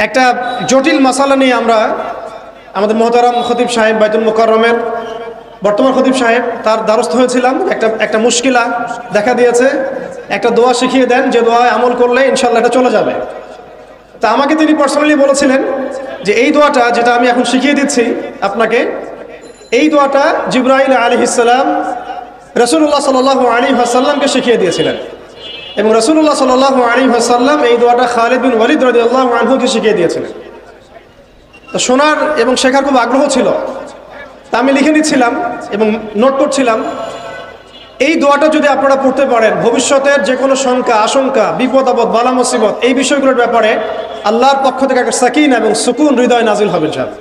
একটা জটিল মাসালা নিয়ে আমরা আমাদের মোহতারাম খতিব সাহেব বাইতুল মুকাররমের বর্তমান খতিব সাহেব তার দ্বারস্থ হয়েছিলাম। একটা মুশকিলা দেখা দিয়েছে। একটা দোয়া শিখিয়ে দেন যে দোয়ায় আমল করলে ইনশাল্লাহ এটা চলে যাবে। তা আমাকে তিনি পার্সোনালি বলেছিলেন যে এই দোয়াটা যেটা আমি এখন শিখিয়ে দিচ্ছি আপনাকে, এই দোয়াটা জিবরাইল আলাইহিস সালাম রাসূলুল্লাহ সাল্লাল্লাহু আলাইহি ওয়াসাল্লামকে শিখিয়ে দিয়েছিলেন এবং রাসূলুল্লাহ সাল্লাল্লাহু আলাইহি ওয়াসাল্লাম এই দোয়াটা খালিদ বিন ওয়ালিদ রাদিয়াল্লাহু আনহুকে শিখিয়ে দিয়েছিলেন। তো শোনার এবং শেখার খুব আগ্রহ ছিল। তা আমি লিখে নিচ্ছিলাম এবং নোট করছিলাম। এই দোয়াটা যদি আপনারা পড়তে পারেন, ভবিষ্যতের যে কোনো শঙ্কা, আশঙ্কা, বিপদ আপদ, বালা মুসিবত, এই বিষয়গুলোর ব্যাপারে আল্লাহর পক্ষ থেকে একটা সাকিন এবং সুকুন হৃদয় নাজিল হবে ইনশাআল্লাহ।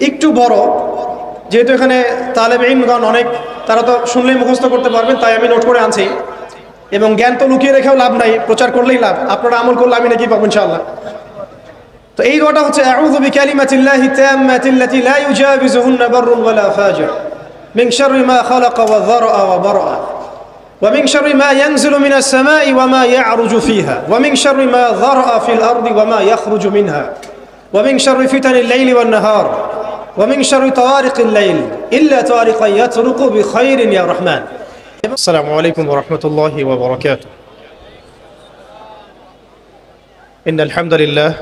একটু বড়, যেহেতু এখানে তালেব ইলমগণ অনেক, তারা তো শুনলেই মুখস্থ করতে পারবেন, তাই আমি নোট করে আনছি। এবং জ্ঞান তো লুকিয়ে রেখেও লাভ নাই, প্রচার করলেই লাভ। আপনারা আমল করলে আমি নাকি পাবো ইনশাআল্লাহ। তো এই দোয়াটা হচ্ছে আউযু বিকালিমাতিল্লাহি তাম্মাতিল্লাতি লা ইউজাবিজুহুন্না বাররুন ওয়ালা ফাজির মিন শাররি মা খালাকা ওয়া যারআ ওয়া বারআ ওয়া মিন শাররি মা ইয়ানজিলু মিনাস সামাই ওয়া মা ইয়া'রুজু ফিহা ওয়া মিন শাররি মা যারআ ফিল আরদি ওয়া মা ইয়াখরুজু মিনহা ওয়া মিন শাররি ফিতানিল লাইলি ওয়ান নাহার ওয়া মিন শাররি তাওয়ারিকিল লাইল ইল্লা তাওয়ারিকান ইয়াতরুকু বিখাইরিন ইয়া রাহমান। আসসালামু আলাইকুম ওয়া রাহমাতুল্লাহি ওয়া বারাকাতুহু। ইন্নাল হামদুলিল্লাহ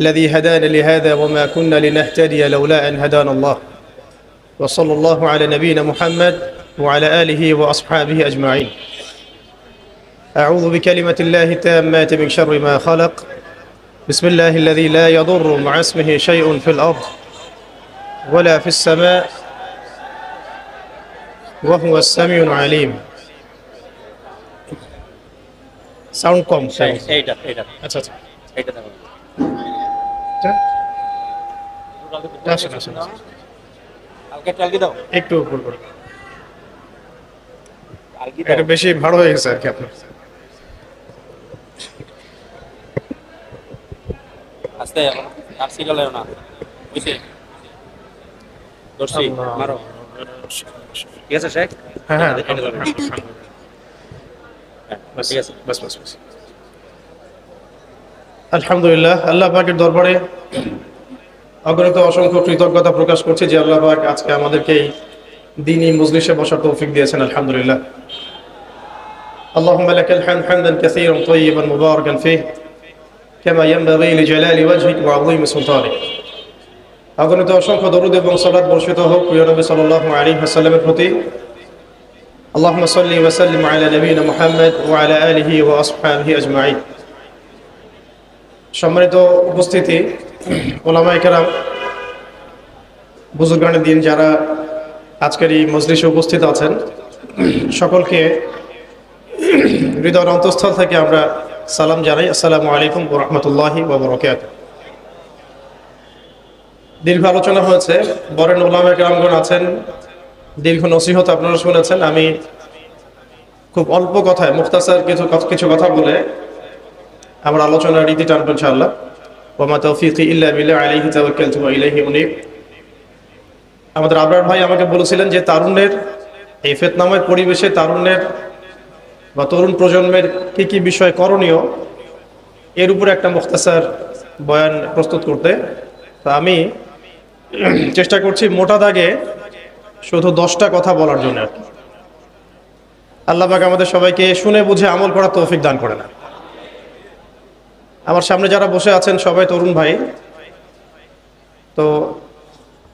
الذي هدانا لهذا وما كنا لنهتدي لولا أن هدانا الله وصلى الله على نبينا محمد وعلى آله وأصحابه أجمعين. أعوذ بكلمة الله التامات من شر ما خلق. بسم الله الذي لا يضر مع اسمه شيء في الأرض ولا في السماء وهو السميع العليم. Sound কম। আচ্ছা আচ্ছা। একটু এটা বেশি ভালো হয়ে গেছে আর কি আপনার। আস্তে আরসি গেলেও না বুঝছি দর্শি মারো। ঠিক আছে শেখ? হ্যাঁ হ্যাঁ ঠিক আছে বাস বাস বাস। আলহামদুলিল্লাহ, আল্লাহ পাকের দরবারে অগণিত অসংখ্য কৃতজ্ঞতা প্রকাশ করছি যে আল্লাহ পাক আজকে আমাদেরকে এই দ্বীনি মজলিসে বসার তৌফিক দিয়েছেন। আলহামদুলিল্লাহ। আল্লাহুম্মা লাকাল হামদ হামদান কাসীরান তাইয়িবান মুবারাকান ফীহি কামা ইয়ানবাগী লিজালালি ওয়াজহিক ওয়া আযীমি সুলতানিক। অগণিত অসংখ্য দরুদ এবং সালাত বর্ষিত হোক প্রিয় নবী সাল্লাল্লাহু আলাইহি ওয়াসাল্লামের প্রতি। আল্লাহুম্মা সাল্লি ওয়া সাল্লিম আলা নবিয়িনা মুহাম্মদ ওয়া আলা আলিহি ওয়া আসহাবিহি আজমাইন। সম্মানিত উপস্থিতি, ওলামায়ে কেরাম, বুজুর্গানে দিন যারা আজকের এই মজলিসে উপস্থিত আছেন, সকলকে হৃদয়ের অন্তঃস্থল থেকে আমরা সালাম জানাই। আসসালামু আলাইকুম ওয়া রাহমাতুল্লাহি ওয়া বারাকাতুহু। দীর্ঘ আলোচনা হয়েছে, বরেন ওলামায়ে কেরামগণ আছেন, দীর্ঘ নসিহত আপনারা শুনেছেন। আমি খুব অল্প কথায় মুখতাসার কিছু কথা বলে আমরা আলোচনার রীতি টানব ইনশাআল্লাহ। ওয়া মা তাওফীকি ইল্লা বিল্লাহ আলাইহি তাওয়াক্কালতু ওয়া ইলাইহি উনীব। আমাদের আবরার ভাই আমাকে বলেছিলেন যে তারুণ্যের এই ফিতনাময় পরিবেশে তারুণ্যের বা তরুণ প্রজন্মের কি কি বিষয় করণীয়, এর উপরে একটা মুখতাসার বয়ান প্রস্তুত করতে। তা আমি চেষ্টা করছি মোটা দাগে শুধু 10টা কথা বলার জন্য। আল্লাহ পাক আমাদের সবাইকে শুনে বুঝে আমল করার তৌফিক দান করে না। আমার সামনে যারা বসে আছেন সবাই তরুণ ভাই। তো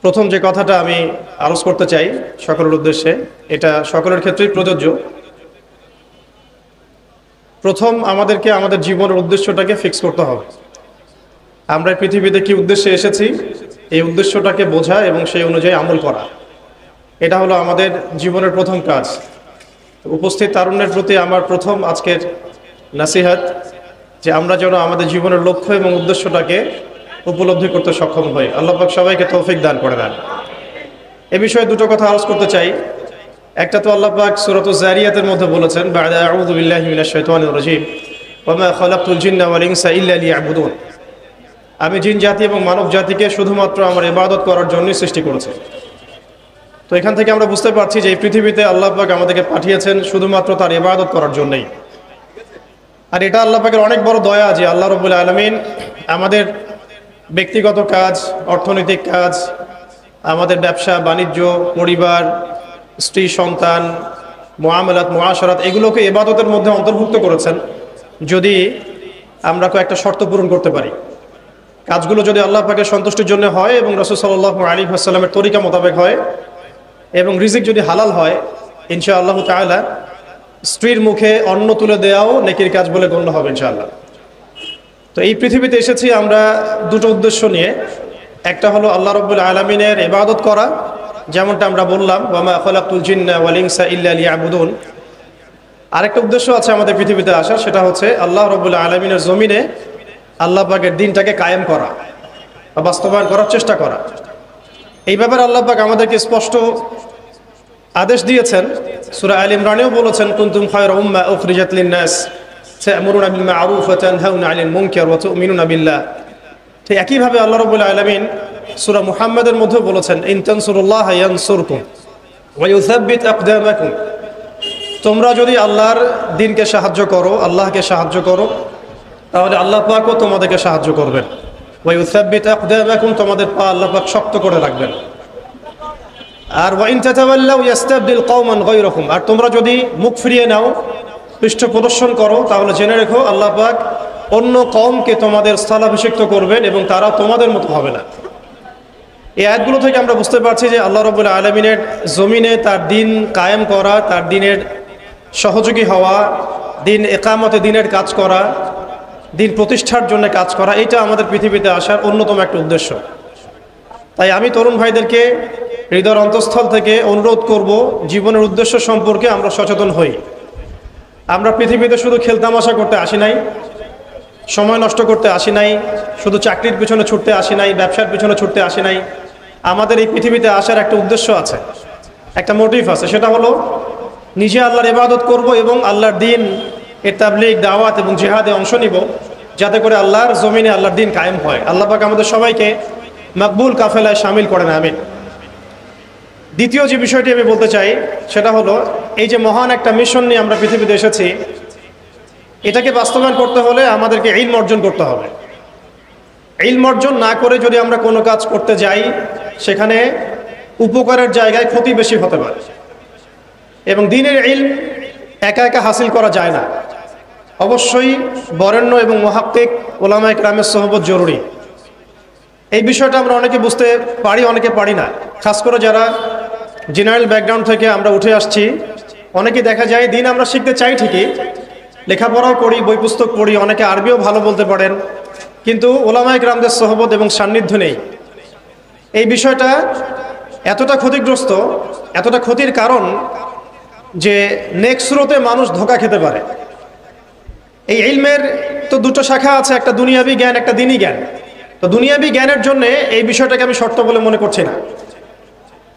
প্রথম যে কথাটা আমি আরজ করতে চাই সকলের উদ্দেশ্যে, এটা সকলের ক্ষেত্রেই প্রযোজ্য। প্রথম আমাদেরকে আমাদের জীবনের উদ্দেশ্যটাকে ফিক্স করতে হবে। আমরা পৃথিবীতে কি উদ্দেশ্যে এসেছি, এই উদ্দেশ্যটাকে বোঝা এবং সেই অনুযায়ী আমল করা, এটা হলো আমাদের জীবনের প্রথম কাজ। উপস্থিত তারুণ্যের প্রতি আমার প্রথম আজকের নাসিহাত যে আমরা যেন আমাদের জীবনের লক্ষ্য এবং উদ্দেশ্যটাকে উপলব্ধি করতে সক্ষম হই। আল্লাহ পাক সবাইকে তৌফিক দান করে দেন। এ বিষয়ে দুটো কথা আলোচনা করতে চাই। একটা তো আল্লাহ পাক সূরাতুজ যারিয়াতের মধ্যে বলেছেন, বা'দা আউযু বিল্লাহি মিনাশ শাইতানির রাজীম ওয়া মা খালাকতুল জিন্না ওয়াল ইনসা ইল্লা লিয়াবুদুন। আমি জিন জাতি এবং মানব জাতিকে শুধুমাত্র আমার ইবাদত করার জন্যই সৃষ্টি করেছি। তো এখান থেকে আমরা বুঝতে পারছি যে এই পৃথিবীতে আল্লাহ পাক আমাদেরকে পাঠিয়েছেন শুধুমাত্র তার ইবাদত করার জন্যই। আর এটা আল্লাহ পাকের অনেক বড় দয়া যে আল্লাহ রাব্বুল আলামিন আমাদের ব্যক্তিগত কাজ, অর্থনৈতিক কাজ, আমাদের ব্যবসা বাণিজ্য, পরিবার, স্ত্রী সন্তান, মুআমালাত মুআশারাত এগুলোকে ইবাদতের মধ্যে অন্তর্ভুক্ত করেছেন যদি আমরা কয়েকটা শর্ত পূরণ করতে পারি। কাজগুলো যদি আল্লাহ পাকের সন্তুষ্টির জন্য হয় এবং রাসূল সাল্লাল্লাহু আলাইহি ওয়াসাল্লামের তরিকা মোতাবেক হয় এবং রিজিক যদি হালাল হয়, ইনশাআল্লাহ তাআলা স্ত্রীর মুখে অন্ন তুলে দেওয়াও নেকির কাজ বলে গণ্য হবে ইনশাআল্লাহ। তো এই পৃথিবীতে এসেছি আমরা দুটো উদ্দেশ্য নিয়ে। একটা হলো আল্লাহ রাব্বুল আলামিনের ইবাদত করা, যেমনটা আমরা বললাম ওয়ামা খালাকতুল জিন্না ওয়াল ইনসা ইল্লা লিয়াবুদুন। আরেকটা উদ্দেশ্য আছে আমাদের পৃথিবীতে আসার, সেটা হচ্ছে আল্লাহ রাব্বুল আলামিনের জমিনে আল্লাহ পাকের দ্বীনটাকে কায়েম করা বা বাস্তবায়ন করার চেষ্টা করা। এই ব্যাপারে আল্লাহ পাক আমাদেরকে স্পষ্ট আদেশ দিয়েছেন। সূরা আল ইমরানেও বলেছেন কুনতুম খায়রা উম্মাহ উখরিজাত লিন-নাস তা'মুরুনা বিল মা'রুফ ওয়া তানহাউনা 'আনিল মুনকার ওয়া তু'মিনুনা বিল্লাহ। ঠিক একইভাবে আল্লাহ রাব্বুল আলামিন সূরা মুহাম্মাদের মধ্যে বলেছেন ইন তানসুরুল্লাহা ইয়ানসুরকুম ওয়া ইউসাব্বিত আকদামাকুম। তোমরা যদি আল্লাহর দ্বীনকে সাহায্য করো, আল্লাহকে সাহায্য করো, তাহলে আল্লাহ পাকও তোমাদেরকে সাহায্য করবেন। ওয়া ইউসাব্বিত আকদামাকুম, তোমাদের পা আল্লাহ পাক শক্ত করে রাখবেন। আর ওয়া ইন তাতাওয়াল্লাউ ইয়াস্তাবদিল কওমান গায়রাকুম, আর তোমরা যদি মুখ ফিরিয়ে নাও, পৃষ্ঠ প্রদর্শন করো, তাহলে জেনে রেখো আল্লাহ পাক অন্য কওমকে তোমাদের স্থলাভিষিক্ত করবেন এবং তারা তোমাদের মতো হবে না। এই আয়াতগুলো থেকে আমরা বুঝতে পারছি যে আল্লাহ রাব্বুল আলামিনের জমিনে তার দ্বীন কায়েম করা, তার দ্বীনের সহযোগী হওয়া, দ্বীন ইকামতে দ্বীনের কাজ করা, দ্বীন প্রতিষ্ঠার জন্য কাজ করা, এটা আমাদের পৃথিবীতে আসার অন্যতম একটা উদ্দেশ্য। তাই আমি তরুণ ভাইদেরকে হৃদয়ের অন্তঃস্থল থেকে অনুরোধ করব, জীবনের উদ্দেশ্য সম্পর্কে আমরা সচেতন হই। আমরা পৃথিবীতে শুধু খেলতামাশা করতে আসি নাই, সময় নষ্ট করতে আসি নাই, শুধু চাকরির পিছনে ছুটতে আসি নাই, ব্যবসার পিছনে ছুটতে আসি নাই। আমাদের এই পৃথিবীতে আসার একটা উদ্দেশ্য আছে, একটা মোটিভ আছে, সেটা হলো নিজে আল্লাহর ইবাদত করব এবং আল্লাহর দ্বীন এর তাবলীগ, দাওয়াত এবং জিহাদে অংশ নিব, যাতে করে আল্লাহর জমিনে আল্লাহর দ্বীন কায়েম হয়। আল্লাহ পাক আমাদের সবাইকে মকবুল কাফেলায় শামিল করেন, আমিন। দ্বিতীয় যে বিষয়টি আমি বলতে চাই সেটা হলো এই যে মহান একটা মিশন নিয়ে আমরা পৃথিবীতে এসেছি, এটাকে বাস্তবায়ন করতে হলে আমাদেরকে ইলম অর্জন করতে হবে। ইলম অর্জন না করে যদি আমরা কোনো কাজ করতে যাই, সেখানে উপকারের জায়গায় ক্ষতি বেশি হতে পারে। এবং দ্বীনের ইলম একা একা হাসিল করা যায় না, অবশ্যই বরেণ্য এবং মুহাক্কিক উলামায়ে কেরামের সোহবত জরুরি। এই বিষয়টা আমরা অনেকে বুঝতে পারি, অনেকে পারি না। খাস করে যারা জেনারেল ব্যাকগ্রাউন্ড থেকে আমরা উঠে আসছি, অনেকে দেখা যায় দ্বীন আমরা শিখতে চাই ঠিকই, লেখাপড়াও করি, বই পুস্তক পড়ি, অনেকে আরবিও ভালো বলতে পারেন, কিন্তু উলামায়ে কেরামদের সোহবত এবং সান্নিধ্য নেই। এই বিষয়টা এতটা ক্ষতিগ্রস্ত, এতটা ক্ষতির কারণ যে নেক্সট স্রোতে মানুষ ধোঁকা খেতে পারে। এই ইলমের তো দুটো শাখা আছে, একটা দুনিয়াবি জ্ঞান, একটা দ্বীনি জ্ঞান। তো দুনিয়াবি জ্ঞানের জন্য এই বিষয়টাকে আমি শর্ত বলে মনে করছি না,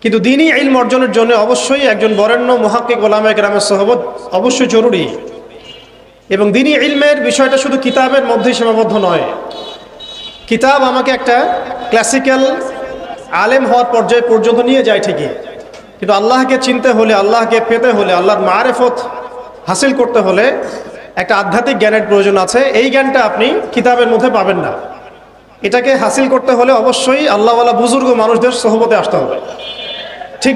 কিন্তু দ্বীনি ইলম অর্জনের জন্য অবশ্যই একজন বরেণ্য মুহাক্কিক উলামায়ে কেরামের সোহবত অবশ্যই জরুরি। এবং দ্বীনি ইলমের বিষয়টা শুধু কিতাবের মধ্যেই সীমাবদ্ধ নয়। কিতাব আমাকে একটা ক্লাসিক্যাল আলেম হওয়ার পর্যায়ে পর্যন্ত নিয়ে যায় ঠিকই, কিন্তু আল্লাহকে চিনতে হলে, আল্লাহকে পেতে হলে, আল্লাহর মারেফত হাসিল করতে হলে একটা আধ্যাত্মিক জ্ঞানের প্রয়োজন আছে। এই জ্ঞানটা আপনি কিতাবের মধ্যে পাবেন না। এটাকে হাসিল করতে হলে অবশ্যই আল্লাহওয়ালা বুজুর্গ মানুষদের সোহবতে আসতে হবে। ঠিক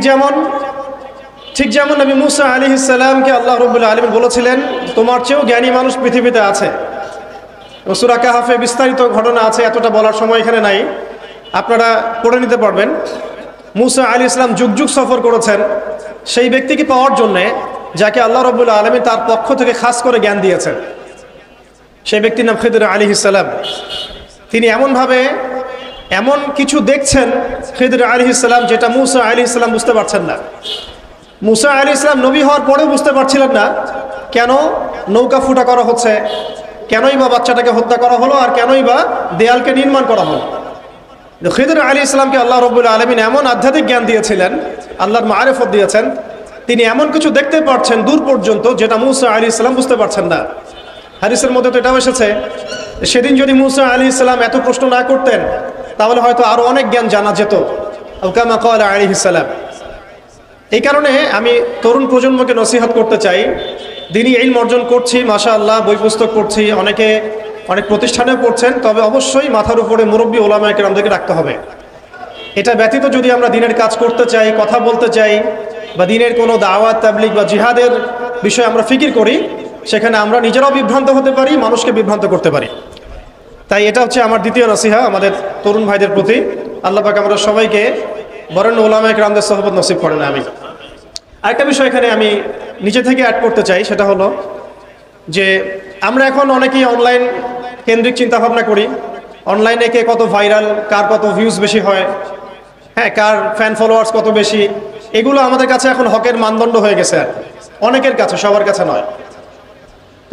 যেমন নবী মুসা আলাইহিস সালামকে আল্লাহ রাব্বুল আলামিন বলেছিলেন তোমার চেয়েও জ্ঞানী মানুষ পৃথিবীতে আছে। সূরা কাহফে বিস্তারিত ঘটনা আছে, এতটা বলার সময় এখানে নাই, আপনারা পড়ে নিতে পারবেন। মুসা আলাইহিস সালাম যুগ যুগ সফর করেছেন সেই ব্যক্তিকে পাওয়ার জন্যে যাকে আল্লাহ রাব্বুল আলামিন তার পক্ষ থেকে খাস করে জ্ঞান দিয়েছেন। সেই ব্যক্তির নাম খিদর আলাইহিস সালাম। তিনি এমন কিছু দেখছেন খিদর আলাইহিস সালাম যেটা মুসা আলাইহিস সালাম বুঝতে পারছেন না। মুসা আলাইহিস সালাম নবী হওয়ার পরেও বুঝতে পারছিলেন না কেন নৌকা ফুটা করা হচ্ছে, কেনই বা বাচ্চাটাকে হত্যা করা হলো, আর কেনই বা দেয়ালকে নির্মাণ করা হলো। খিদর আলাইহিস সালামকে আল্লাহ রাব্বুল আলামিন এমন আধ্যাত্মিক জ্ঞান দিয়েছিলেন, আল্লাহর মারিফত দিয়েছেন, তিনি এমন কিছু দেখতে পারছেন দূর পর্যন্ত যেটা মুসা আলাইহিস সালাম বুঝতে পারছেন না। হাদিসের মধ্যে তো এটাও এসেছে, সেদিন যদি মুসা আলাইহিস সালাম এত প্রশ্ন না করতেন তাহলে হয়তো আরো অনেক জ্ঞান জানা যেত, কামা ক্বালা আলাইহিস সালাম। এই কারণে আমি তরুণ প্রজন্মকে নসিহত করতে চাই, দিনই ইলম অর্জন করছি, মাশাআল্লাহ, বই পুস্তক পড়ছি, অনেকে অনেক প্রতিষ্ঠানে পড়ছেন, তবে অবশ্যই মাথার উপরে মুরব্বী ওলামায়ে কেরামদেরকে রাখতে হবে। এটা ব্যতীত যদি আমরা দিনের কাজ করতে চাই, কথা বলতে চাই, বা দিনের কোনো দাওয়াত তাবলিগ বা জিহাদের বিষয়ে আমরা ফিকির করি, সেখানে আমরা নিজেরাও বিভ্রান্ত হতে পারি, মানুষকে বিভ্রান্ত করতে পারি। তাই এটা হচ্ছে আমার দ্বিতীয় নসিহা আমাদের তরুণ ভাইদের প্রতি। আল্লাহ পাক আমরা সবাইকে বরেণ্য ওলামায়ে কেরামদের সোহবত নসিব করেন, আমিন। আরেকটা বিষয় এখানে আমি নিজে থেকে অ্যাড করতে চাই, সেটা হলো যে আমরা এখন অনেকেই অনলাইন কেন্দ্রিক চিন্তাভাবনা করি। অনলাইনে কে কত ভাইরাল, কার কত ভিউজ বেশি হয়, হ্যাঁ, কার ফ্যান ফলোয়ার্স কত বেশি, এগুলো আমাদের কাছে এখন হকের মানদণ্ড হয়ে গেছে, অনেকের কাছে, সবার কাছে নয়।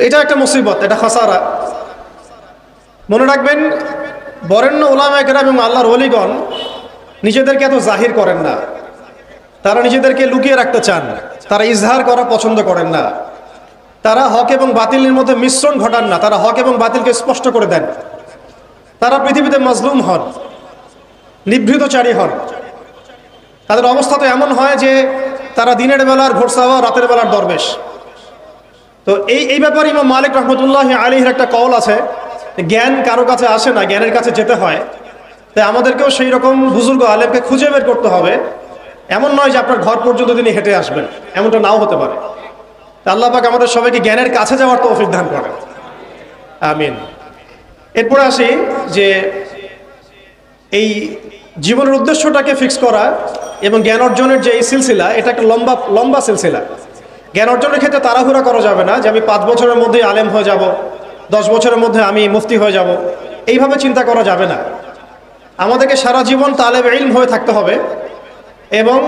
এটা একটা মুসিবত, এটা খাসারা। মনে রাখবেন, বরেণ্য উলামায়ে কেরাম এবং আল্লাহর ওলিগণ নিজেদেরকে এত জাহির করেন না, তারা নিজেদেরকে লুকিয়ে রাখতে চান, তারা ইজহার করা পছন্দ করেন না, তারা হক এবং বাতিলের মধ্যে মিশ্রণ ঘটান না, তারা হক এবং বাতিলকে স্পষ্ট করে দেন। তারা পৃথিবীতে মাজলুম হন, নিভৃতচারী হন। তাদের অবস্থা তো এমন হয় যে তারা দিনের বেলার ঘোড়সাওয়া, রাতের বেলার দরবেশ। তো এই ব্যাপারে ইমাম মালিক রহমতুল্লাহ আলাইহির একটা কওল আছে, জ্ঞান কারো কাছে আসে না, জ্ঞানের কাছে যেতে হয়। তাই আমাদেরকেও সেই রকম বুজুর্গ আলেমকে খুঁজে বের করতে হবে। এমন নয় যে আপনার ঘর পর্যন্ত তিনি হেঁটে আসবেন, এমনটা নাও হতে পারে। তা আল্লাহ পাক আমাদের সবাইকে জ্ঞানের কাছে যাওয়ার তৌফিক দান করেন, আমিন। এরপরে আসি যে এই জীবনের উদ্দেশ্যটাকে ফিক্স করা এবং জ্ঞান অর্জনের যে এই সিলসিলা, এটা একটা লম্বা সিলসিলা। জ্ঞান অর্জনের ক্ষেত্রে তাড়াহুড়া করা যাবে না যে আমি 5 বছরের মধ্যেই আলেম হয়ে যাব, 10 বছরের মধ্যে আমি মুফতি হয়ে যাব, এইভাবে চিন্তা করা যাবে না। আমাদেরকে সারা জীবন তালেব ইলম হয়ে থাকতে হবে এবং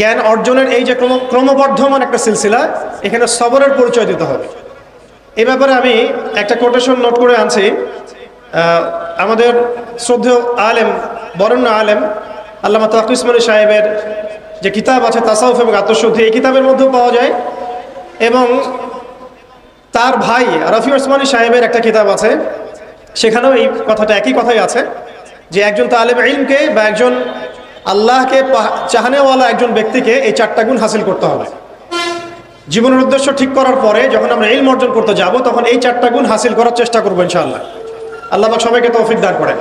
জ্ঞান অর্জনের এই যে ক্রমবর্ধমান একটা সিলসিলা, এখানে সবরের পরিচয় দিতে হবে। এই ব্যাপারে আমি একটা কোটেশন নোট করে আনছি। আমাদের শ্রদ্ধেয় আলেম, বরেণ্য আলেম আল্লামা তাকি উসমানী সাহেবের যে কিতাব আছে তাসাউফ এবং আত্মশুদ্ধি, এই কিতাবের মধ্যেও পাওয়া যায়, এবং তার ভাই রফি উসমানী সাহেবের একটা কিতাব আছে, সেখানেও এই কথাটা, একই কথাই আছে যে একজন তালেব ইলমকে বা একজন আল্লাহকে চাহানেওয়ালা একজন ব্যক্তিকে এই 4টা গুণ হাসিল করতে হবে। জীবনের উদ্দেশ্য ঠিক করার পরে যখন আমরা ইলম অর্জন করতে যাব, তখন এই 4টা গুণ হাসিল করার চেষ্টা করবো ইনশাআল্লাহ। আল্লাহ পাক সবাইকে তৌফিক দান করেন।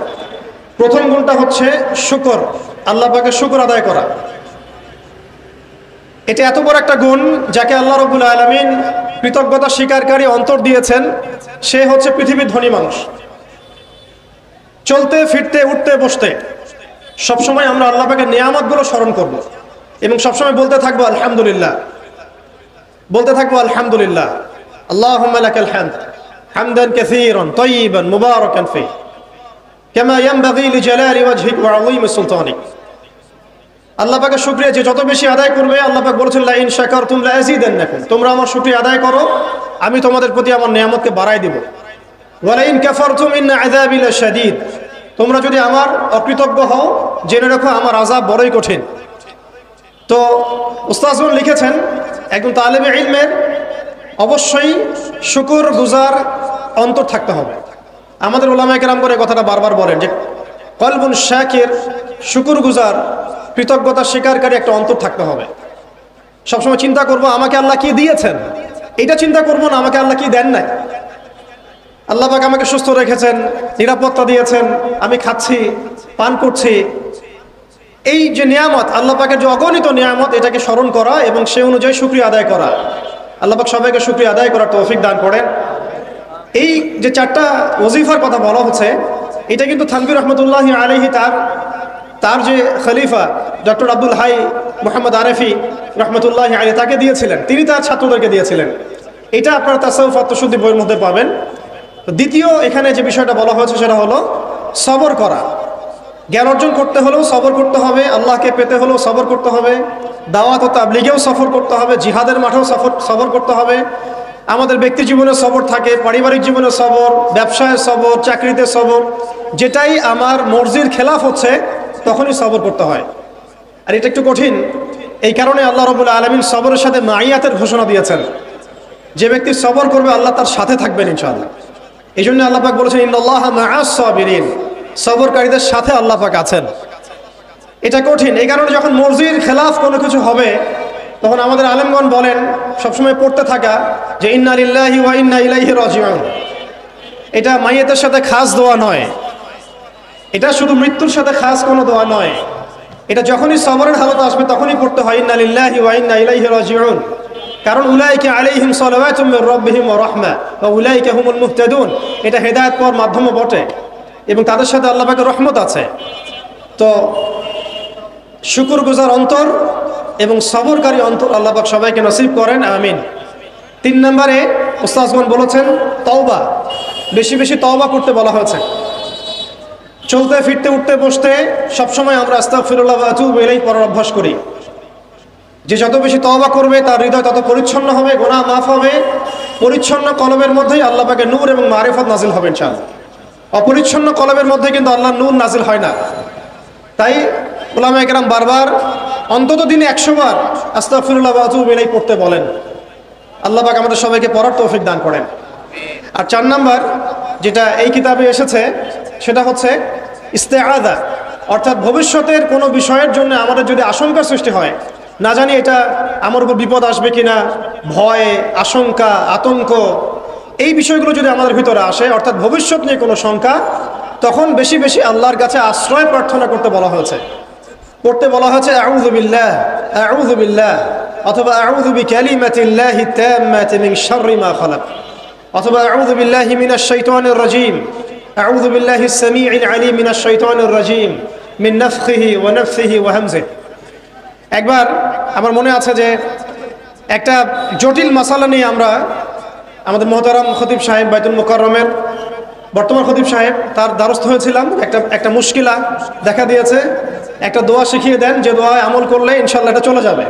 প্রথম গুণটা হচ্ছে শুকর, আল্লাহ পাকের শুকর আদায় করা। এটা এত বড় একটা গুণ, যাকে আল্লাহ রাব্বুল আলামিন কৃতজ্ঞতা স্বীকারকারী অন্তর দিয়েছেন, সে হচ্ছে পৃথিবীর ধনী মানুষ। চলতে ফিরতে, উঠতে বসতে সবসময় আমরা আল্লাহ পাকের নিয়ামতগুলো স্মরণ করব এবং সবসময় বলতে থাকবো আলহামদুলিল্লাহ, বলতে থাকবো আলহামদুলিল্লাহ। আল্লাহুম্মা লাকাল হামদ হামদান কাসীরান তাইয়িবান মুবারাকান ফীহি কামা ইয়ানবাগী লিজালালি ওয়াজহিক ওয়া আযীমি সুলতানিক। আল্লাহ পাকের শুকরিয়া যে যত বেশি আদায় করবে, আল্লাহ পাক বলেছেন লা ইন শাকারতুম লা আযীদান্নাকুম, তোমরা আমার শুকরিয়া আদায় করো, আমি তোমাদের প্রতি আমার নিয়ামতকে বাড়াই দেব। ওয়া লা ইন কাফারতুম ইন্না আযাবি লাশাদীদ, তোমরা যদি আমার অকৃতজ্ঞ হও, জেনে রাখো আমার আযাব বড়ই কঠিন। তো উস্তাজগণ লিখেছেন, একজন তালেবে ইলমের অবশ্যই শুকর গুজার অন্তর থাকতে হবে। আমাদের উলামায়ে কেরাম করে কথাটা বারবার বলেন যে কলবুন শাকির, শুকর গুজার, কৃতজ্ঞতা স্বীকারকারী একটা অন্তর থাকতে হবে। সবসময় চিন্তা করব আমাকে আল্লাহ কি দিয়েছেন, এটা চিন্তা করব না আমাকে আল্লাহ কি দেন নাই। আল্লাহ পাক আমাকে সুস্থ রেখেছেন, নিরাপত্তা দিয়েছেন, আমি খাচ্ছি, পান করছি, এই যে নিয়ামত, আল্লাহ পাকের যে অগণিত নিয়ামত, এটাকে স্মরণ করা এবং সে অনুযায়ী শুকরিয়া আদায় করা। আল্লাহ পাক সবাইকে শুকরিয়া আদায় করার তৌফিক দান করেন। এই যে 4টা ওজিফার কথা বলা হচ্ছে, এটা কিন্তু থানভীর রহমতুল্লাহ আলাইহি তার যে খলিফা ডক্টর আব্দুল হাই মোহাম্মদ আরেফি রহমতুল্লাহ আলাইহি তাকে দিয়েছিলেন, তিনি তার ছাত্রদেরকে দিয়েছিলেন। এটা আপনারা তাসাউফ আত্মশুদ্ধি বইয়ের মধ্যে পাবেন। দ্বিতীয় এখানে যে বিষয়টা বলা হয়েছে সেটা হলো সবর করা। জ্ঞান অর্জন করতে হলেও সবর করতে হবে, আল্লাহকে পেতে হলেও সবর করতে হবে, দাওয়াত ও তাবলীগেও সফর করতে হবে, জিহাদের মাঠেও সবর করতে হবে। আমাদের ব্যক্তি জীবনে সবর থাকে, পারিবারিক জীবনে সবর, ব্যবসায় সবর, চাকরিতে সবর। যেটাই আমার মর্জির খেলাফ হচ্ছে তখনই সবর করতে হয়, আর এটা একটু কঠিন। এই কারণে আল্লাহ রাব্বুল আলামিন সবরের সাথে মাইয়াতের ঘোষণা দিয়েছেন। যে ব্যক্তি সবর করবে আল্লাহ তার সাথে থাকবেন ইনশাআল্লাহ। এই জন্য আল্লাহ পাক বলেছেন ইন্নাল্লাহা মাআস সাবিরিন, সবরকারীদের সাথে আল্লাহ পাক আছেন। এটা কঠিন, এই কারণে যখন মর্জির খেলাফ কোনো কিছু হবে তখন আমাদের আলেমগণ বলেন সবসময় পড়তে থাকা যে ইন্না লিল্লাহি ওয়া ইন্না ইলাইহি রাজিউন। এটা মাইয়াতের সাথে খাস দোয়া নয়, এটা শুধু মৃত্যুর সাথে খাস কোনো দোয়া নয়, এটা যখনই সবরের হালত আসবে তখনই পড়তে হয় ইন্না লিল্লাহি ওয়া ইন্না ইলাইহি রাজিউন। কারণ উলাইকা আলাইহিম সালাওয়াতুম মির রাব্বিহিম ওয়া রাহমা ওয়া উলাইকা হুমুল মুহতাদুন। এটা হেদায়েত পাওয়ার মাধ্যমও বটে এবং তাদের সাথে আল্লাহ পাকের রহমত আছে। তো শুকরগুজার অন্তর এবং সবরকারী অন্তর আল্লাহ পাক সবাইকে নসিব করেন, আমিন। 3 নম্বরে উস্তাজগণ বলেছেন তওবা, বেশি বেশি তওবা করতে বলা হয়েছে। চলতে ফিরতে উঠতে বসতে সবসময় আমরা আস্তাগফিরুল্লাহ ওয়া আতুবু ইলাইহি পড়ার অভ্যাস করি। যে যত বেশি তওবা করবে তার হৃদয় তত পরিচ্ছন্ন হবে, গুনাহ মাফ হবে। পরিচ্ছন্ন কলবের মধ্যেই আল্লাহ পাকের নূর এবং মারিফত নাজিল হবে ইনশাআল্লাহ। অপরিচ্ছন্ন কলবের মধ্যে কিন্তু আল্লাহর নূর নাজিল হয় না। তাই উলামায়ে কেরাম বারবার অন্তত দিনে 100 বার আস্তাগফিরুল্লাহ ওয়া আতুবু ইলাইহি পড়তে বলেন। আল্লাহ পাক আমাদের সবাইকে পড়ার তৌফিক দান করেন। আর 4 নাম্বার যেটা এই কিতাবে এসেছে সেটা হচ্ছে ইস্তেআযা, অর্থাৎ ভবিষ্যতের কোনো বিষয়ের জন্য আমাদের যদি আশঙ্কার সৃষ্টি হয়, না জানি এটা আমার উপর বিপদ আসবে কিনা, ভয়, আশঙ্কা, আতঙ্ক, এই বিষয়গুলো যদি আমাদের ভিতরে আসে, অর্থাৎ ভবিষ্যৎ নিয়ে কোনো শঙ্কা, তখন বেশি বেশি আল্লাহর কাছে আশ্রয় প্রার্থনা করতে বলা হয়েছে। পড়তে বলা হয়েছে আউযু বিল্লাহ, আউযু বিল্লাহ, অথবা আউযু বিকালিমাতিল্লাহি তাম্মাতি মিন শাররি মা খালাক, অথবা আউযু বিল্লাহি মিনাশ শাইতানির রাজীম, আউযু বিল্লাহিস সামিউল আলীম মিনাশ শাইতানির রাজীম মিন নাফখিহি ওয়া নাফসিহি ওয়া হামজিহি। একবার আমার মনে আছে যে একটা জটিল মাসালা নিয়ে আমরা আমাদের মোহতারাম খতিব সাহেব বাইতুল মুকাররমের বর্তমান খতিব সাহেব তার দ্বারস্থ হয়েছিলাম। একটা মুশকিলা দেখা দিয়েছে, একটা দোয়া শিখিয়ে দেন যে দোয়ায় আমল করলে ইনশাআল্লাহ এটা চলে যাবে।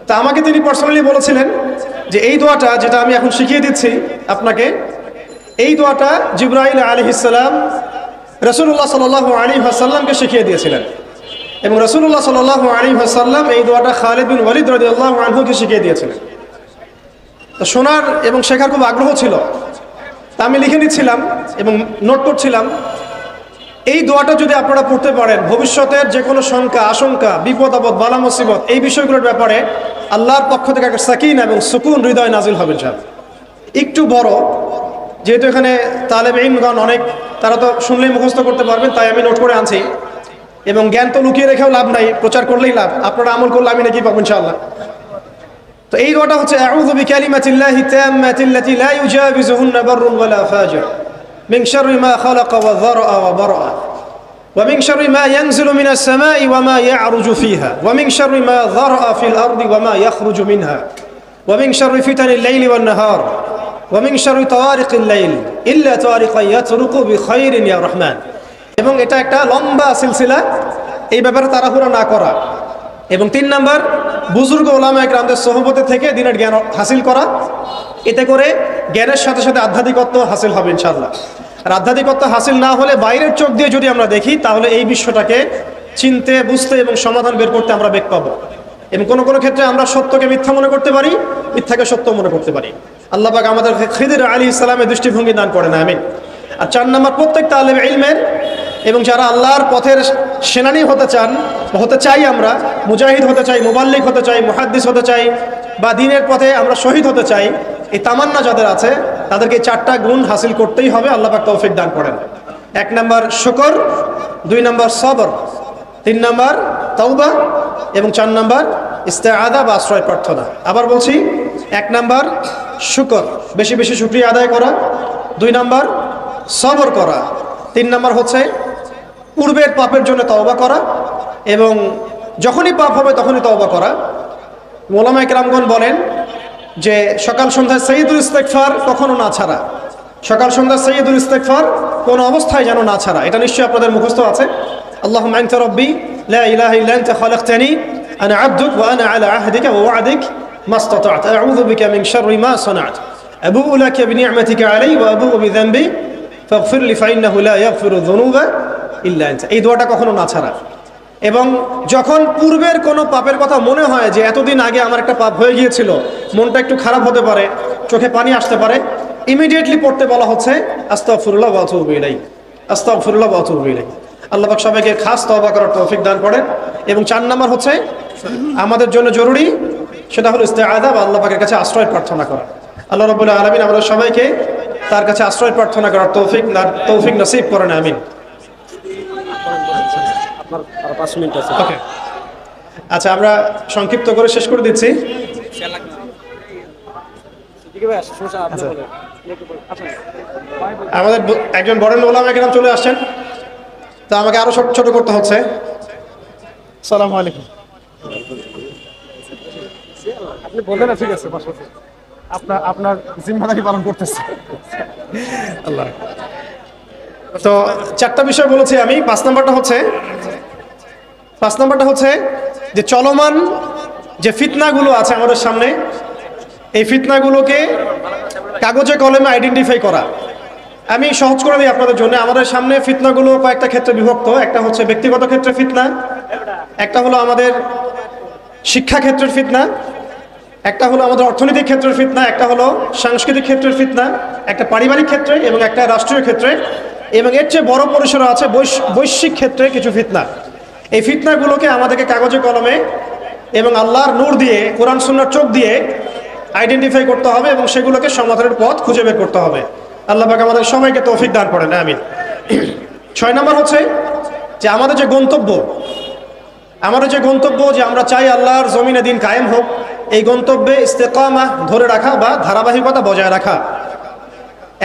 তা আমাকে তিনি পার্সোনালি বলেছিলেন যে এই দোয়াটা যেটা আমি এখন শিখিয়ে দিচ্ছি আপনাকে, এই দোয়াটা জিবরাইল আলাইহিস সালাম রাসূলুল্লাহ সাল্লাল্লাহু আলাইহি ওয়াসাল্লামকে শিখিয়ে দিয়েছিলেন এবং রাসূলুল্লাহ সাল্লাল্লাহু আলাইহি ওয়াসাল্লাম এই দোয়াটা খালিদ বিন ওয়ালিদ রাদিয়াল্লাহু আনহুকে শিখিয়ে দিয়েছিলেন। তো শোনার এবং শেখার খুব আগ্রহ ছিল, তা আমি লিখে নিচ্ছিলাম এবং নোট করছিলাম। এই দোয়াটা যদি আপনারা পড়তে পারেন, ভবিষ্যতের যে কোনো শঙ্কা, আশঙ্কা, বিপদ আপদ, বালা মুসিবত, এই বিষয়গুলোর ব্যাপারে আল্লাহর পক্ষ থেকে একটা সাকিনা এবং সুকুন হৃদয় নাজিল হবে ইনশাআল্লাহ। একটু বড়, যেহেতু এখানে তালেবে ইলমগণ অনেক, তারা তো শুনলেই মুখস্থ করতে পারবেন, তাই আমি নোট করে আনছি। এবং জ্ঞান তো লুকিয়ে রেখেও লাভ নাই, প্রচার করলেই লাভ, আপনারা আমল করলে আমি নাকি পাবো ইনশাআল্লাহ। তো এই দোয়াটা হচ্ছে আউযু বিকালিমাতিল্লাহি তাম্মাতিল্লাতি লা ইউজাবিজুহুন্না বাররুন ওয়ালা ফাজির মিন শাররি মা খালাকা ওয়া যারআ ওয়া বারআ ওয়া মিন শাররি মা ইয়ানজিলু মিনাস সামাই ওয়া মা ইয়ারুজু ফিহা ওয়া মিন শাররি মা যারআ ফিল আরদি ওয়া মা ইয়াখরুজু মিনহা ওয়া মিন শাররি ফিতানিল লাইলি ওয়ান নাহার ওয়া মিন শাররি তাওয়ারিকিল লাইল ইল্লা তাওয়ারিকা ইয়াতরুকু বিখাইরিন ইয়া রাহমান। এবং এটা একটা লম্বা সিলসিলা, এই ব্যাপারে তাড়াহুড়া না করা। এবং 3 নাম্বার, বুজুর্গ ওলামায়ে কেরামদের সোহবতে থেকে দিনের জ্ঞান হাসিল করা। এতে করে জ্ঞানের সাথে সাথে আধ্যাত্মিকত্ব হাসিল হবে ইনশাআল্লাহ। আর আধ্যাত্মিকত্ব হাসিল না হলে বাইরের চোখ দিয়ে যদি আমরা দেখি, তাহলে এই বিশ্বটাকে চিনতে, বুঝতে এবং সমাধান বের করতে আমরা বেগ পাবো। এবং কোনো কোনো ক্ষেত্রে আমরা সত্যকে মিথ্যা মনে করতে পারি, মিথ্যাকে সত্য মনে করতে পারি। আল্লাহ পাক আমাদের খিদির আলাইহিস সালামের দৃষ্টিভঙ্গি দান করেন, আমিন। আর 4 নাম্বার, প্রত্যেক তালেবে ইলমের এবং যারা আল্লাহর পথের সেনানী হতে চান, হতে চাই, আমরা মুজাহিদ হতে চাই, মুবাল্লিগ হতে চাই, মুহাদ্দিস হতে চাই, বা দ্বীনের পথে আমরা শহীদ হতে চাই, এই তামান্না যাদের আছে তাদেরকে 4টা গুণ হাসিল করতেই হবে। আল্লাহ পাক তৌফিক দান করেন। 1 নাম্বার শুকর, 2 নাম্বার সবর, 3 নাম্বার তাওবা এবং 4 নাম্বার ইস্তেআযা বা আশ্রয় প্রার্থনা। আবার বলছি, 1 নাম্বার শুকর, বেশি বেশি শুকরিয়া আদায় করা, 2 নাম্বার সবর করা, 3 নাম্বার হচ্ছে পূর্বের পাপের জন্য তওবা করা, এবং যখনই পাপ হবে তখনই তওবা করা। ওলামায়ে কেরামগণ বলেন যে সকাল সন্ধ্যায় সাইয়্যিদুল ইস্তিগফার কখনো না ছাড়া, সকাল সন্ধ্যায় সাইয়্যিদুল ইস্তিগফার কোনো অবস্থায় যেন না ছাড়া। এটা নিশ্চয়ই আপনাদের মুখস্থ আছে। আল্লাহুম্মা আনতা রাব্বি লা ইলাহা ইল্লা আনতা খালাকতানি আনা আবদুক ওয়া আনা আলা আহদিকা ওয়া ওয়া'দিক মাসতাতা'তু আউযু বিকা মিন শাররি মা সানা'তু আবু'ু লাকা বিনি'মাতিকা আলাইয়া ওয়া আবু'ু বিযানবি ফাগফিরলি ফাইন্নাহু লা ইয়াগফিরু যুনুবা ইল্লা আনতা। এই দোয়াটা কখনো না ছাড়া। এবং যখন পূর্বের কোনো পাপের কথা মনে হয় যে এতদিন আগে আমার একটা পাপ হয়ে গিয়েছিল, মনটা একটু খারাপ হতে পারে, চোখে পানি আসতে পারে, ইমিডিয়েটলি পড়তে বলা হচ্ছে আস্তাগফিরুল্লাহ ওয়া আতুবু ইলাইহি, আস্তাগফিরুল্লাহ ওয়া আতুবু ইলাইহি। আল্লাহ পাক সবাইকে খাস তওবা করার তৌফিক দান করেন। এবং 4 নাম্বার হচ্ছে আমাদের জন্য জরুরি সেটা হলো ইস্তেআযা বা আল্লাহ পাকের কাছে আশ্রয় প্রার্থনা করা। আল্লাহ রাব্বুল আলামিন আমাদের সবাইকে তার কাছে আশ্রয় প্রার্থনা করার তৌফিক নসিব করেন, আমিন। আপনার আর 5 মিনিট আছে। ওকে, আচ্ছা আমরা সংক্ষিপ্ত করে শেষ করে দিচ্ছি। আমাদের একজন বরেণ্য ওলামা কেরাম চলে আসছেন, তা আমাকে আরো ছোট করতে হচ্ছে। আসসালামু আলাইকুম। আপনি বললেন না, ঠিক আছে, আপনার জিম্মাদারি পালন করতেছে। আল্লাহ। তো 4টা বিষয় বলেছি আমি। 5 নাম্বারটা হচ্ছে যে চলমান যে ফিতনাগুলো আছে আমাদের সামনে, এই ফিতনাগুলোকে কাগজে কলমে আইডেন্টিফাই করা। আমি সহজ করে দিই আপনাদের জন্য। আমাদের সামনে ফিতনাগুলো কয়েকটা ক্ষেত্রে বিভক্ত। একটা হচ্ছে ব্যক্তিগত ক্ষেত্রে ফিতনা, একটা হলো আমাদের শিক্ষা ক্ষেত্রের ফিতনা, একটা হলো আমাদের অর্থনৈতিক ক্ষেত্রের ফিতনা, একটা হলো সাংস্কৃতিক ক্ষেত্রের ফিতনা, একটা পারিবারিক ক্ষেত্রে এবং একটা রাষ্ট্রীয় ক্ষেত্রে, এবং এর চেয়ে বড় পরিসরে আছে বৈশ্বিক ক্ষেত্রে কিছু ফিতনা। এই ফিতনাগুলোকে আমাদেরকে কাগজে কলমে এবং আল্লাহর নূর দিয়ে, কোরআন সুন্নাহর চোখ দিয়ে আইডেন্টিফাই করতে হবে এবং সেগুলোকে সমাধানের পথ খুঁজে বের করতে হবে। আল্লাহ পাক আমাদের সবাইকে তৌফিক দান করেন, আমিন। 6 নম্বর হচ্ছে যে আমাদের যে গন্তব্য যে আমরা চাই আল্লাহর জমিনে দিন কায়েম হোক, এই গন্তব্যে ইস্তেকামা ধরে রাখা বা ধারাবাহিকতা বজায় রাখা।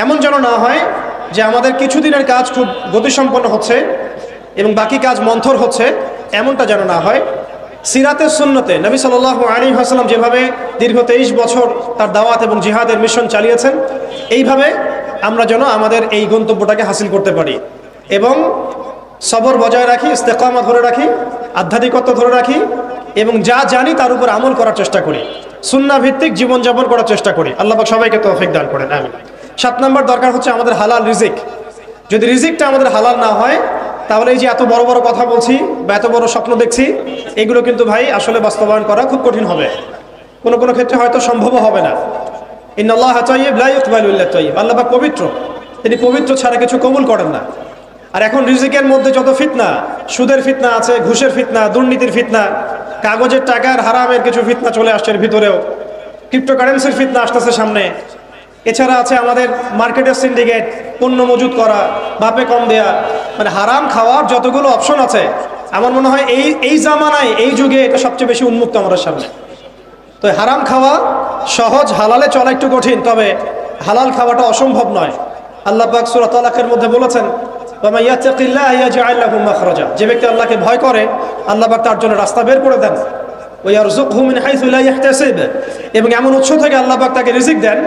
এমন যেন না হয় যে আমাদের কিছুদিনের কাজ খুব গতিসম্পন্ন হচ্ছে এবং বাকি কাজ মন্থর হচ্ছে, এমনটা যেন না হয়। সিরাতের সুন্নতে নবী সাল্লাল্লাহু আলাইহি ওয়াসাল্লাম যেভাবে দীর্ঘ 23 বছর তার দাওয়াত এবং জিহাদের মিশন চালিয়েছেন, এইভাবে আমরা যেন আমাদের এই গন্তব্যটাকে হাসিল করতে পারি এবং সবর বজায় রাখি, ইস্তেকামা ধরে রাখি, আধ্যাত্মিকত্ব ধরে রাখি এবং যা জানি তার উপর আমল করার চেষ্টা করি, সুন্নাহ ভিত্তিক জীবনযাপন করার চেষ্টা করি। আল্লাহ পাক সবাইকে তৌফিক দান করেন, আমিন। 7 নম্বর দরকার হচ্ছে আমাদের হালাল রিজিক। যদি রিজিকটা আমাদের হালাল না হয়, তাহলে এই যে এত বড় বড় কথা বলছি বা এত বড় স্বপ্ন দেখছি, এগুলো কিন্তু ভাই আসলে বাস্তবায়ন করা খুব কঠিন হবে, কোনো কোনো ক্ষেত্রে হয়তো সম্ভবও হবে না। ইন্নাল্লাহা তাইয়্যিব লা ইকবালু ইল্লা তাইয়্যিব। আল্লাহ পাক পবিত্র, তিনি পবিত্র ছাড়া কিছু কবুল করেন না। আর এখন রিজিকের মধ্যে যত ফিতনা, সুদের ফিতনা আছে, ঘুষের ফিতনা, দুর্নীতির ফিতনা, কাগজের টাকার হারামের কিছু ফিতনা চলে আসছে এর ভিতরেও, ক্রিপ্টোকারেন্সির ফিতনা আসতেছে সামনে। এছাড়া আছে আমাদের মার্কেটের সিন্ডিকেট, পণ্য মজুত করা, বাপে কম দেয়া, মানে হারাম খাওয়ার যতগুলো অপশন আছে, আমার মনে হয় এই জামানায়, এই যুগে এটা সবচেয়ে বেশি উন্মুক্ত আমাদের সামনে। তো হারাম খাওয়া সহজ, হালালে চলা একটু কঠিন, তবে হালাল খাওয়াটা অসম্ভব নয়। আল্লাহ পাক সূরা তালাকের মধ্যে বলেছেন, ওয়া মান ইয়াত্তাকিল্লাহ ইয়াজআল লাহু মাখরাজা। যে ব্যক্তি আল্লাহকে ভয় করে, আল্লাহ পাক তার জন্য রাস্তা বের করে দেন। ওয়া ইয়ারযুকহু মিন হাইসু লা ইয়াহতাসিব। এবং এমন উৎস থেকে আল্লাহ পাক তাকে রিজিক দেন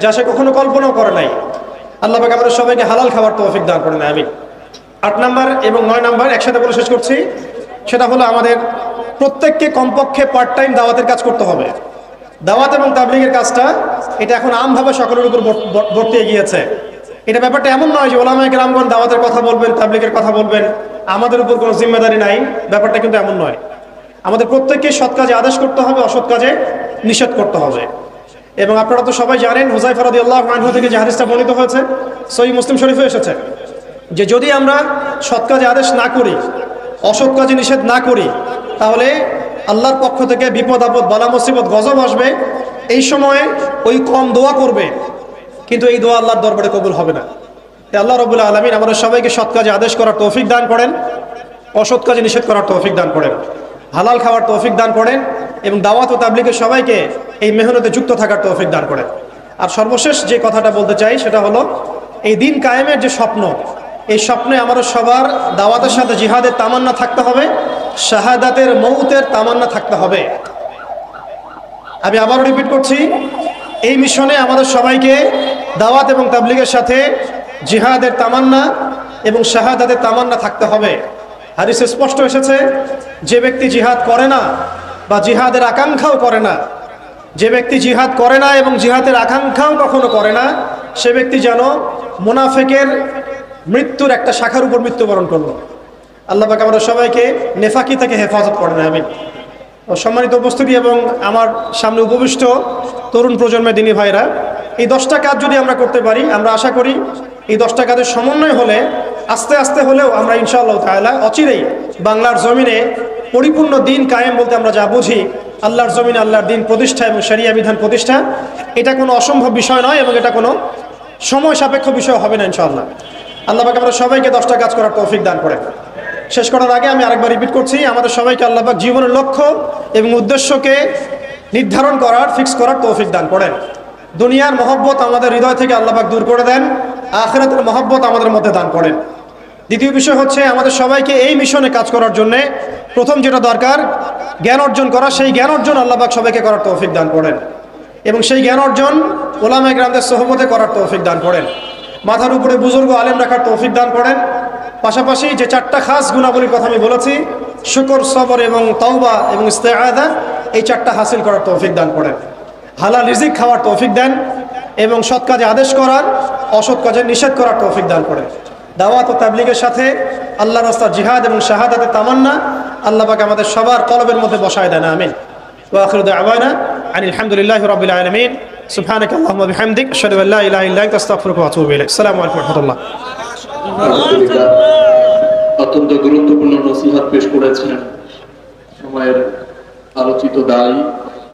যা সে কখনো কল্পনাও করে নাই। আল্লাহ পাক আমাদের সবাইকে হালাল খাবার তৌফিক দান করেন, আমিন। 8 নাম্বার এবং 9 নাম্বার একসাথে বলে শেষ করছি। সেটা হলো আমাদের প্রত্যেককে কমপক্ষে পার্ট টাইম দাওয়াতের কাজ করতে হবে। দাওয়াত এবং তাবলীগের কাজটা এটা এখন আমভাবে সকলের উপর বর্তিয়ে গিয়েছে। এটা ব্যাপারটা এমন নয় যে ওলামায়ে কেরামগণ দাওয়াতের কথা বলবেন, তাবলীগের কথা বলবেন, আমাদের উপর কোনো জিম্মেদারি নাই, ব্যাপারটা কিন্তু এমন নয়। আমাদের প্রত্যেককে সৎ কাজে আদেশ করতে হবে, অসৎ কাজে নিষেধ করতে হবে। এবং আপনারা তো সবাই জানেন, হুযায়ফা রাদিয়াল্লাহু আনহু থেকে যে হাদিসটা বর্ণিত হয়েছে, সহিহ মুসলিম শরীফে এসেছে, যে যদি আমরা সৎ কাজে আদেশ না করি, অসৎ কাজে নিষেধ না করি, তাহলে আল্লাহর পক্ষ থেকে বিপদ আপদ, বালা মুসিবত, গজব আসবে। এই সময় ওই কম দোয়া করবে, কিন্তু এই দোয়া আল্লাহর দরবারে কবুল হবে না। আল্লাহ রাব্বুল আলামিন আমাদের সবাইকে সৎ কাজে আদেশ করার তৌফিক দান করেন, অসৎ কাজে নিষেধ করার তৌফিক দান করেন, হালাল খাওয়ার তৌফিক দান করেন এবং দাওয়াত ও তাবলীগের সবাইকে এই মেহনতে যুক্ত থাকার তৌফিক দান করেন। আর সর্বশেষ যে কথাটা বলতে চাই সেটা হলো, এই দিন কায়েমের যে স্বপ্ন, এই স্বপ্নে আমাদের সবার দাওয়াতের সাথে জিহাদের তামান্না থাকতে হবে, শাহাদাতের মৌতের তামান্না থাকতে হবে। আমি আবারও রিপিট করছি, এই মিশনে আমাদের সবাইকে দাওয়াত এবং তাবলীগের সাথে জিহাদের তামান্না এবং শাহাদাতের তামান্না থাকতে হবে। হাদিসে স্পষ্ট এসেছে, যে ব্যক্তি জিহাদ করে না বা জিহাদের আকাঙ্ক্ষাও করে না, যে ব্যক্তি জিহাদ করে না এবং জিহাদের আকাঙ্ক্ষাও কখনো করে না, সে ব্যক্তি যেন মুনাফিকের মৃত্যুর একটা শাখার উপর মৃত্যুবরণ করলো। আল্লাহ পাক আমাদের সবাইকে নেফাকি থেকে হেফাজত করেন, আমিন। সম্মানিত উপস্থিতি এবং আমার সামনে উপবিষ্ট তরুণ প্রজন্মের দিনী ভাইরা, এই 10টা কাজ যদি আমরা করতে পারি, আমরা আশা করি এই 10টা কাজের সমন্বয় হলে আস্তে আস্তে হলেও আমরা ইনশাআল্লাহ তাআলা অচিরেই বাংলার জমিনে পরিপূর্ণ দিন কায়েম বলতে আমরা যা বুঝি আল্লাহর জমিনে আল্লাহর দিন প্রতিষ্ঠা এবং শরিয়া বিধান প্রতিষ্ঠা, এটা কোনো অসম্ভব বিষয় নয় এবং এটা কোনো সময় সাপেক্ষ বিষয় হবে না ইনশাআল্লাহ। আল্লাহ পাক আমরা সবাইকে 10টা কাজ করার তৌফিক দান করেন। শেষ করার আগে আমি আরেকবার রিপিট করছি, আমাদের সবাইকে আল্লাহ পাক জীবনের লক্ষ্য এবং উদ্দেশ্যকে নির্ধারণ করার, ফিক্স করার তৌফিক দান করেন। দুনিয়ার মহব্বত আমাদের হৃদয় থেকে আল্লাহ পাক দূর করে দেন, আখিরাতের মহব্বত আমাদের মধ্যে দান করেন। দ্বিতীয় বিষয় হচ্ছে আমাদের সবাইকে এই মিশনে কাজ করার জন্য প্রথম যেটা দরকার জ্ঞান অর্জন করা, সেই জ্ঞান অর্জন আল্লাহ পাক সবাইকে করার তৌফিক দান করেন এবং সেই জ্ঞান অর্জন উলামায়ে কেরামদের সোহবতে করার তৌফিক দান করেন। মাথার উপরে বুজুর্গ আলেম রাখার তৌফিক দান করেন। পাশাপাশি যে 4টা খাস গুণাবলীর কথা আমি বলেছি, শুকর, সবর এবং তাওবা এবং ইস্তেআযা, এই 4টা হাসিল করার তৌফিক দান করেন। হালাল রিজিক খাওয়ার তৌফিক দেন এবং সৎ কাজে আদেশ করার, অসৎ কাজে নিষেধ করার তৌফিক দান করেন। দাওয়াত ও তাবলীগের সাথে আল্লাহর রাস্তায় জিহাদ এবং শাহাদাতের তামান্না আল্লাহ পাক আমাদের সবার কলবের মধ্যে বসায় দেন, আমিন। ওয়া আখিরু দাওয়ানা আনিল হামদুলিল্লাহি রাব্বিল আলামিন। সুবহানাকা আল্লাহুম্মা বিহামদিক আশহাদু আল্লা লা ইলাহা ইল্লা আনতা আস্তাগফিরুকা ওয়া আতুবু ইলাইক। আসসালামু আলাইকুম ওয়া রাহমাতুল্লাহ। আলহামদুলিল্লাহ, অত্যন্ত গুরুত্বপূর্ণ নসিহত পেশ করেছেন সময়ের আলোচিত দায়ী